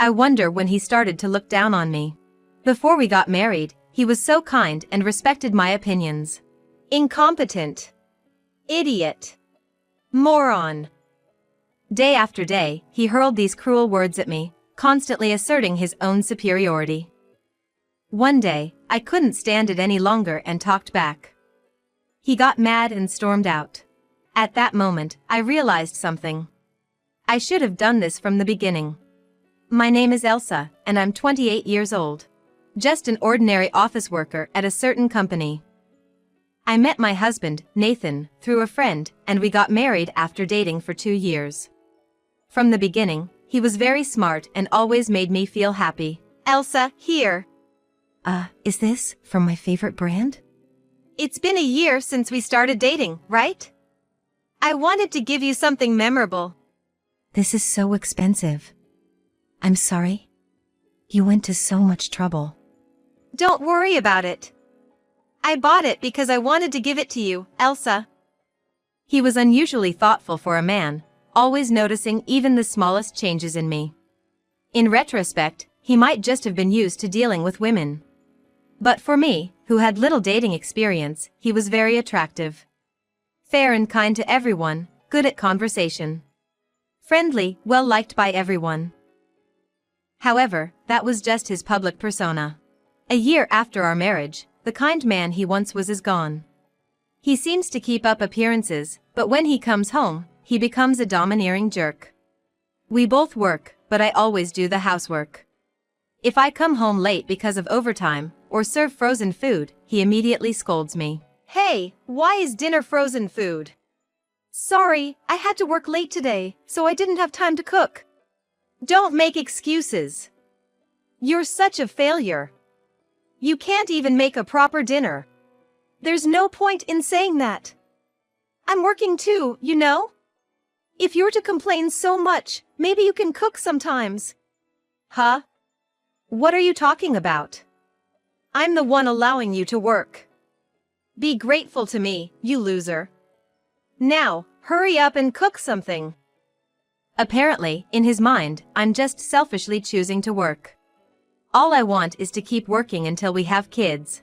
I wonder when he started to look down on me. Before we got married, he was so kind and respected my opinions. Incompetent. Idiot. Moron. Day after day, he hurled these cruel words at me, constantly asserting his own superiority. One day, I couldn't stand it any longer and talked back. He got mad and stormed out. At that moment, I realized something. I should have done this from the beginning. My name is Elsa, and I'm 28 years old. Just an ordinary office worker at a certain company. I met my husband, Nathan, through a friend, and we got married after dating for 2 years. From the beginning, he was very smart and always made me feel happy. Elsa, here. Is this from my favorite brand? It's been a year since we started dating, right? I wanted to give you something memorable. This is so expensive. I'm sorry. You went to so much trouble. Don't worry about it. I bought it because I wanted to give it to you, Elsa. He was unusually thoughtful for a man, always noticing even the smallest changes in me. In retrospect, he might just have been used to dealing with women. But for me, who had little dating experience, he was very attractive. Fair and kind to everyone, good at conversation. Friendly, well-liked by everyone. However, that was just his public persona. A year after our marriage, the kind man he once was is gone. He seems to keep up appearances, but when he comes home, he becomes a domineering jerk. We both work, but I always do the housework. If I come home late because of overtime, or serve frozen food, he immediately scolds me. Hey, why is dinner frozen food? Sorry, I had to work late today, so I didn't have time to cook. Don't make excuses. You're such a failure. You can't even make a proper dinner. There's no point in saying that. I'm working too, you know? If you're to complain so much, maybe you can cook sometimes. Huh? What are you talking about? I'm the one allowing you to work. Be grateful to me, you loser. Now, hurry up and cook something. Apparently, in his mind, I'm just selfishly choosing to work. All I want is to keep working until we have kids.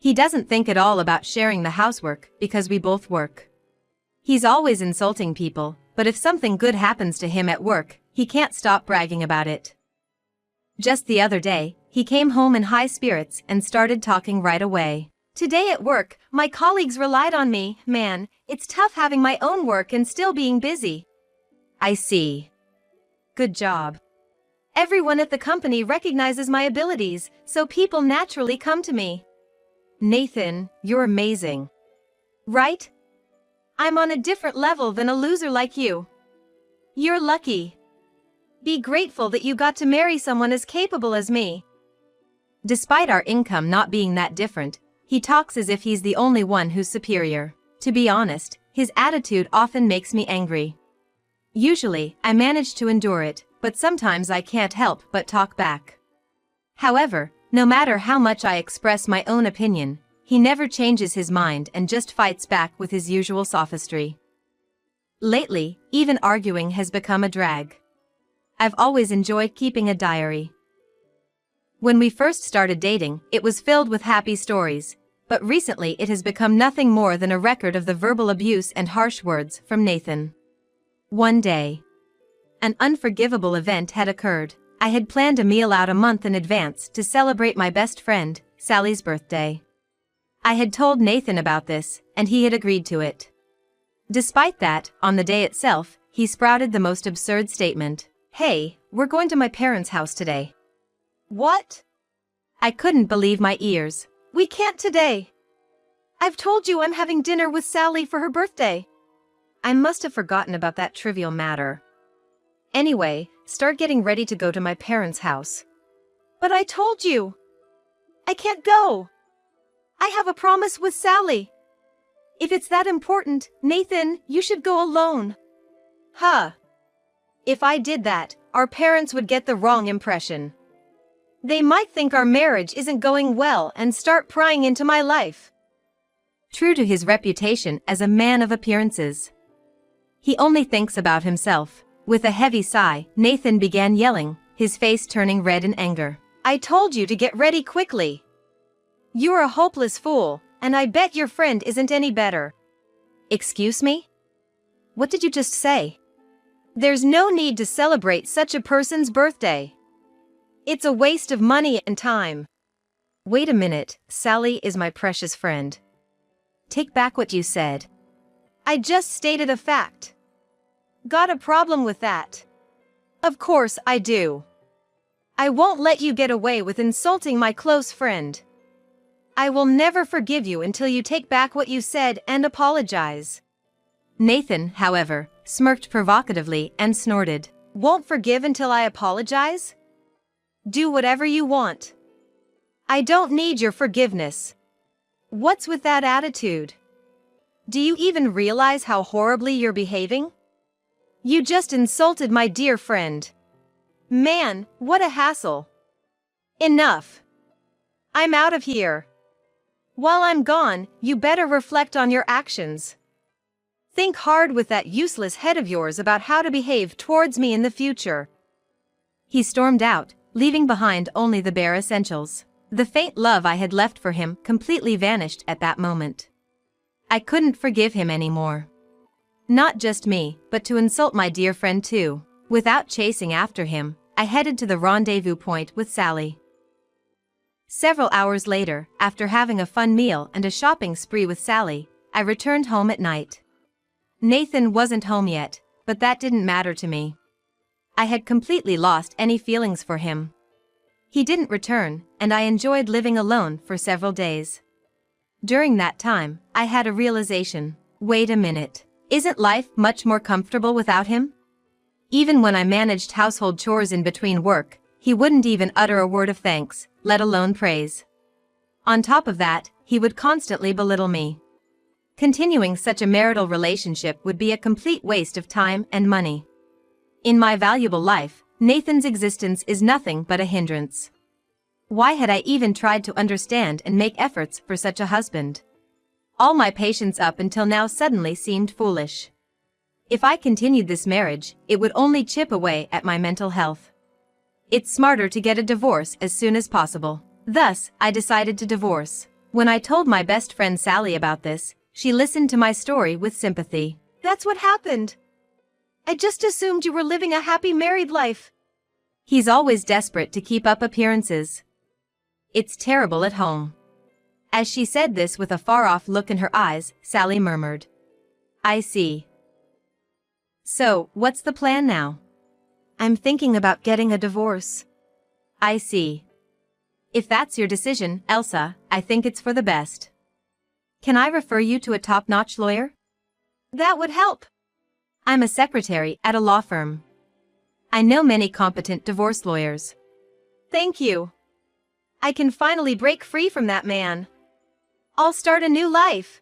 He doesn't think at all about sharing the housework because we both work. He's always insulting people, but if something good happens to him at work, he can't stop bragging about it. Just the other day, he came home in high spirits and started talking right away. Today at work, my colleagues relied on me. Man, it's tough having my own work and still being busy. I see. Good job. Everyone at the company recognizes my abilities, so people naturally come to me. Nathan, you're amazing. Right? I'm on a different level than a loser like you. You're lucky. Be grateful that you got to marry someone as capable as me. Despite our income not being that different, he talks as if he's the only one who's superior. To be honest, his attitude often makes me angry. Usually, I manage to endure it, but sometimes I can't help but talk back. However, no matter how much I express my own opinion, he never changes his mind and just fights back with his usual sophistry. Lately, even arguing has become a drag. I've always enjoyed keeping a diary. When we first started dating, it was filled with happy stories, but recently it has become nothing more than a record of the verbal abuse and harsh words from Nathan. One day, an unforgivable event had occurred. I had planned a meal out a month in advance to celebrate my best friend, Sally's birthday. I had told Nathan about this, and he had agreed to it. Despite that, on the day itself, he sprouted the most absurd statement. Hey, we're going to my parents' house today. What? I couldn't believe my ears. We can't today. I've told you I'm having dinner with Sally for her birthday. I must have forgotten about that trivial matter. Anyway, start getting ready to go to my parents' house. But I told you. I can't go. I have a promise with Sally. If it's that important, Nathan, you should go alone. Huh. If I did that, our parents would get the wrong impression. They might think our marriage isn't going well and start prying into my life. True to his reputation as a man of appearances, he only thinks about himself. With a heavy sigh, Nathan began yelling, his face turning red in anger. I told you to get ready quickly. You're a hopeless fool, and I bet your friend isn't any better. Excuse me? What did you just say? There's no need to celebrate such a person's birthday. It's a waste of money and time. Wait a minute, Sally is my precious friend. Take back what you said. I just stated a fact. Got a problem with that? Of course I do. I won't let you get away with insulting my close friend. I will never forgive you until you take back what you said and apologize. Nathan, however, smirked provocatively and snorted. Won't forgive until I apologize? Do whatever you want. I don't need your forgiveness. What's with that attitude? Do you even realize how horribly you're behaving? You just insulted my dear friend. Man, what a hassle. Enough. I'm out of here. While I'm gone, you better reflect on your actions. Think hard with that useless head of yours about how to behave towards me in the future. He stormed out, leaving behind only the bare essentials. The faint love I had left for him completely vanished at that moment. I couldn't forgive him anymore. Not just me, but to insult my dear friend too. Without chasing after him, I headed to the rendezvous point with Sally. Several hours later, after having a fun meal and a shopping spree with Sally, I returned home at night. Nathan wasn't home yet, but that didn't matter to me. I had completely lost any feelings for him. He didn't return, and I enjoyed living alone for several days. During that time, I had a realization. Wait a minute. Isn't life much more comfortable without him? Even when I managed household chores in between work, he wouldn't even utter a word of thanks, let alone praise. On top of that, he would constantly belittle me. Continuing such a marital relationship would be a complete waste of time and money. In my valuable life, Nathan's existence is nothing but a hindrance. Why had I even tried to understand and make efforts for such a husband? All my patience up until now suddenly seemed foolish. If I continued this marriage, it would only chip away at my mental health. It's smarter to get a divorce as soon as possible. Thus, I decided to divorce. When I told my best friend Sally about this, she listened to my story with sympathy. That's what happened. I just assumed you were living a happy married life. He's always desperate to keep up appearances. It's terrible at home. As she said this with a far-off look in her eyes, Sally murmured. I see. So, what's the plan now? I'm thinking about getting a divorce. I see. If that's your decision, Elsa, I think it's for the best. Can I refer you to a top-notch lawyer? That would help. I'm a secretary at a law firm. I know many competent divorce lawyers. Thank you. I can finally break free from that man. I'll start a new life.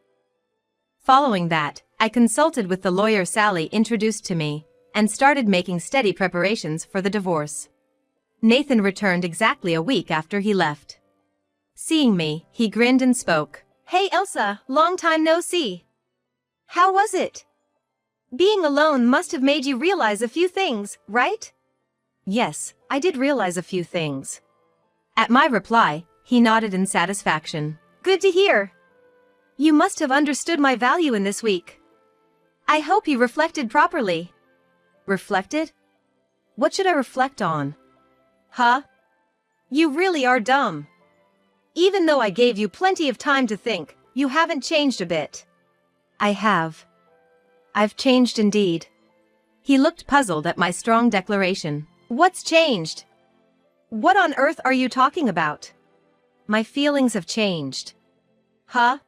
Following that, I consulted with the lawyer Sally introduced to me, and started making steady preparations for the divorce. Nathan returned exactly a week after he left. Seeing me, he grinned and spoke. Hey Elsa, long time no see. How was it? Being alone must have made you realize a few things, right? Yes, I did realize a few things. At my reply, he nodded in satisfaction. Good to hear. You must have understood my value in this week. I hope you reflected properly. Reflected? What should I reflect on? Huh? You really are dumb. Even though I gave you plenty of time to think, you haven't changed a bit. I have. I've changed indeed. He looked puzzled at my strong declaration. What's changed? What on earth are you talking about? My feelings have changed. Huh?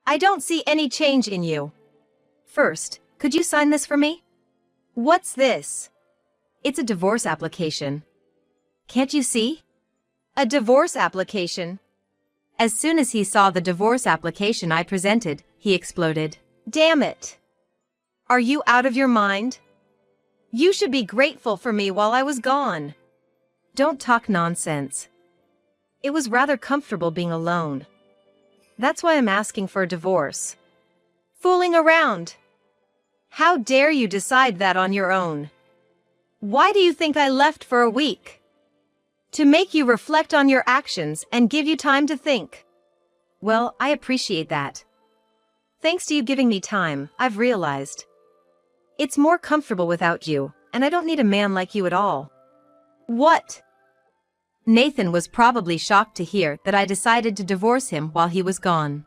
I don't see any change in you. First, could you sign this for me? What's this? It's a divorce application. Can't you see? A divorce application. As soon as he saw the divorce application I presented, he exploded. Damn it. Are you out of your mind? You should be grateful for me while I was gone. Don't talk nonsense. It was rather comfortable being alone. That's why I'm asking for a divorce. Fooling around. How dare you decide that on your own? Why do you think I left for a week? To make you reflect on your actions and give you time to think. Well, I appreciate that. Thanks to you giving me time, I've realized it's more comfortable without you, and I don't need a man like you at all. What? Nathan was probably shocked to hear that I decided to divorce him while he was gone.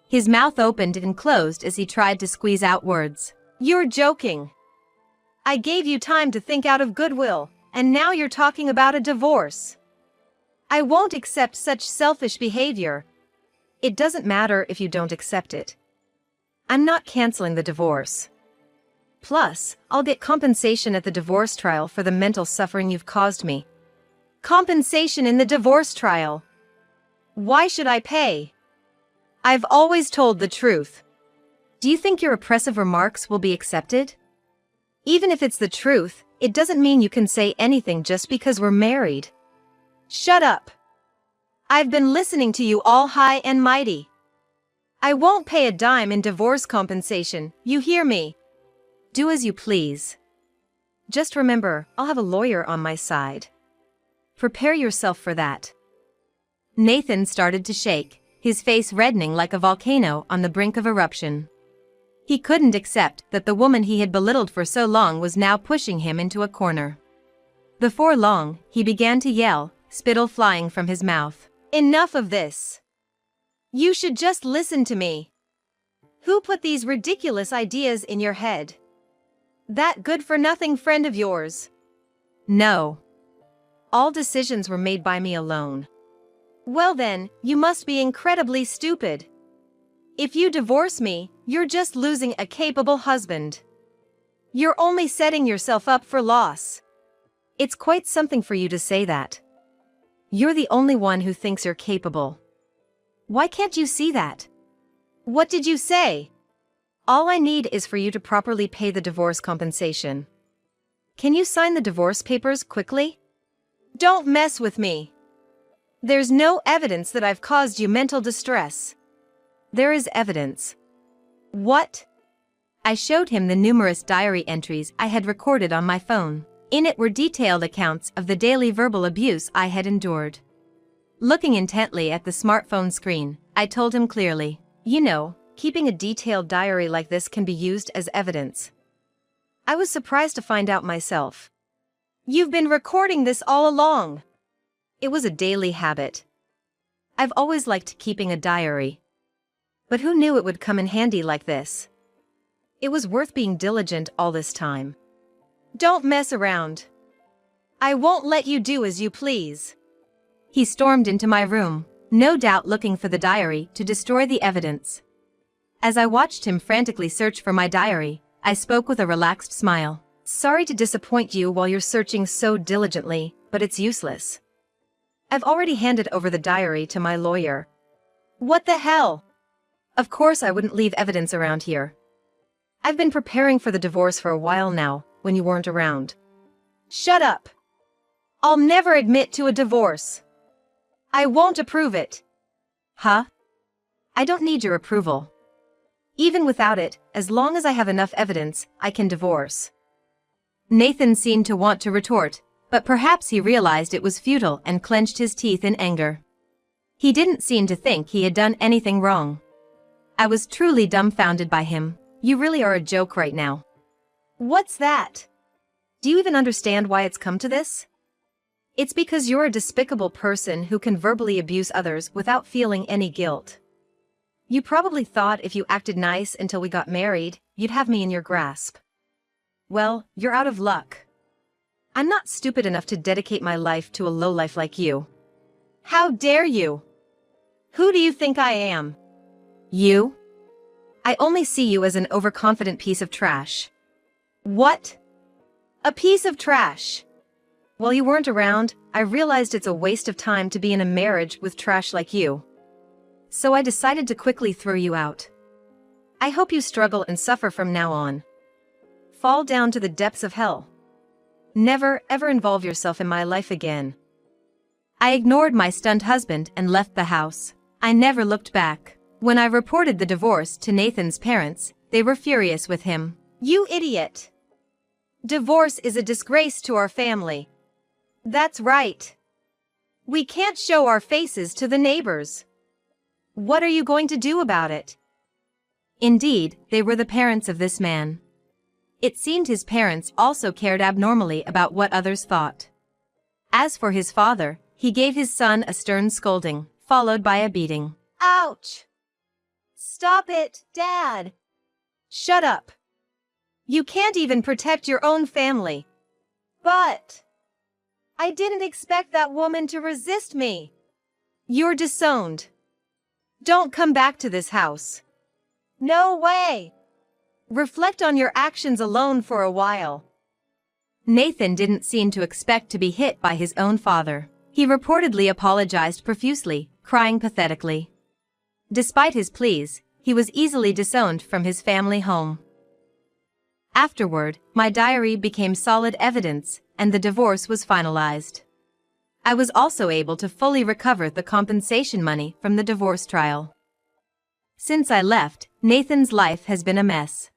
His mouth opened and closed as he tried to squeeze out words. You're joking. I gave you time to think out of goodwill, and now you're talking about a divorce. I won't accept such selfish behavior. It doesn't matter if you don't accept it. I'm not canceling the divorce. Plus, I'll get compensation at the divorce trial for the mental suffering you've caused me. Compensation in the divorce trial? Why should I pay? I've always told the truth. Do you think your oppressive remarks will be accepted? Even if it's the truth, it doesn't mean you can say anything just because we're married. Shut up. I've been listening to you all high and mighty. I won't pay a dime in divorce compensation, you hear me? Do as you please. Just remember, I'll have a lawyer on my side. Prepare yourself for that. Nathan started to shake, his face reddening like a volcano on the brink of eruption. He couldn't accept that the woman he had belittled for so long was now pushing him into a corner. Before long, he began to yell, spittle flying from his mouth. Enough of this. You should just listen to me. Who put these ridiculous ideas in your head? That good-for-nothing friend of yours? No. All decisions were made by me alone. Well then, you must be incredibly stupid. If you divorce me, you're just losing a capable husband. You're only setting yourself up for loss. It's quite something for you to say that. You're the only one who thinks you're capable. Why can't you see that? What did you say? All I need is for you to properly pay the divorce compensation. Can you sign the divorce papers quickly? Don't mess with me. There's no evidence that I've caused you mental distress. There is evidence. What? I showed him the numerous diary entries I had recorded on my phone. In it were detailed accounts of the daily verbal abuse I had endured. Looking intently at the smartphone screen, I told him clearly, you know, keeping a detailed diary like this can be used as evidence. I was surprised to find out myself. You've been recording this all along. It was a daily habit. I've always liked keeping a diary. But who knew it would come in handy like this? It was worth being diligent all this time. Don't mess around. I won't let you do as you please. He stormed into my room, no doubt looking for the diary to destroy the evidence. As I watched him frantically search for my diary, I spoke with a relaxed smile. Sorry to disappoint you while you're searching so diligently, but it's useless. I've already handed over the diary to my lawyer. What the hell? Of course I wouldn't leave evidence around here. I've been preparing for the divorce for a while now, when you weren't around. Shut up. I'll never admit to a divorce. I won't approve it. Huh? I don't need your approval. Even without it, as long as I have enough evidence, I can divorce. Nathan seemed to want to retort, but perhaps he realized it was futile and clenched his teeth in anger. He didn't seem to think he had done anything wrong. I was truly dumbfounded by him. You really are a joke right now. What's that? Do you even understand why it's come to this? It's because you're a despicable person who can verbally abuse others without feeling any guilt. You probably thought if you acted nice until we got married, you'd have me in your grasp. Well, you're out of luck. I'm not stupid enough to dedicate my life to a lowlife like you. How dare you? Who do you think I am? You? I only see you as an overconfident piece of trash. What? A piece of trash? While you weren't around, I realized it's a waste of time to be in a marriage with trash like you. So I decided to quickly throw you out. I hope you struggle and suffer from now on. Fall down to the depths of hell. Never, ever involve yourself in my life again. I ignored my stunned husband and left the house. I never looked back. When I reported the divorce to Nathan's parents, they were furious with him. You idiot! Divorce is a disgrace to our family. That's right. We can't show our faces to the neighbors. What are you going to do about it? Indeed, they were the parents of this man. It seemed his parents also cared abnormally about what others thought. As for his father, he gave his son a stern scolding, followed by a beating. Ouch! Stop it, Dad! Shut up! You can't even protect your own family. But I didn't expect that woman to resist me. You're disowned. Don't come back to this house. No way! Reflect on your actions alone for a while. Nathan didn't seem to expect to be hit by his own father. He reportedly apologized profusely, crying pathetically. Despite his pleas, he was easily disowned from his family home. Afterward, my diary became solid evidence, and the divorce was finalized. I was also able to fully recover the compensation money from the divorce trial. Since I left, Nathan's life has been a mess.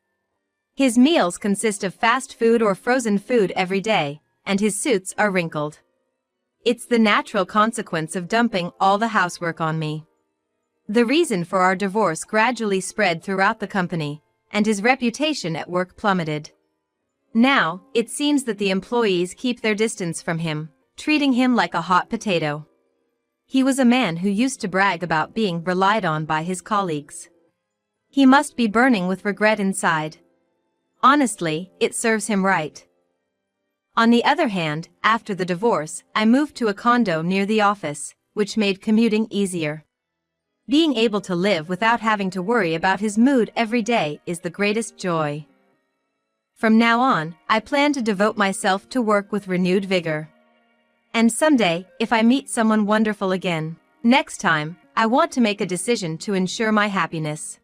His meals consist of fast food or frozen food every day, and his suits are wrinkled. It's the natural consequence of dumping all the housework on me. The reason for our divorce gradually spread throughout the company, and his reputation at work plummeted. Now, it seems that the employees keep their distance from him, treating him like a hot potato. He was a man who used to brag about being relied on by his colleagues. He must be burning with regret inside. Honestly, it serves him right. On the other hand, after the divorce, I moved to a condo near the office, which made commuting easier. Being able to live without having to worry about his mood every day is the greatest joy. From now on, I plan to devote myself to work with renewed vigor. And someday, if I meet someone wonderful again, next time, I want to make a decision to ensure my happiness.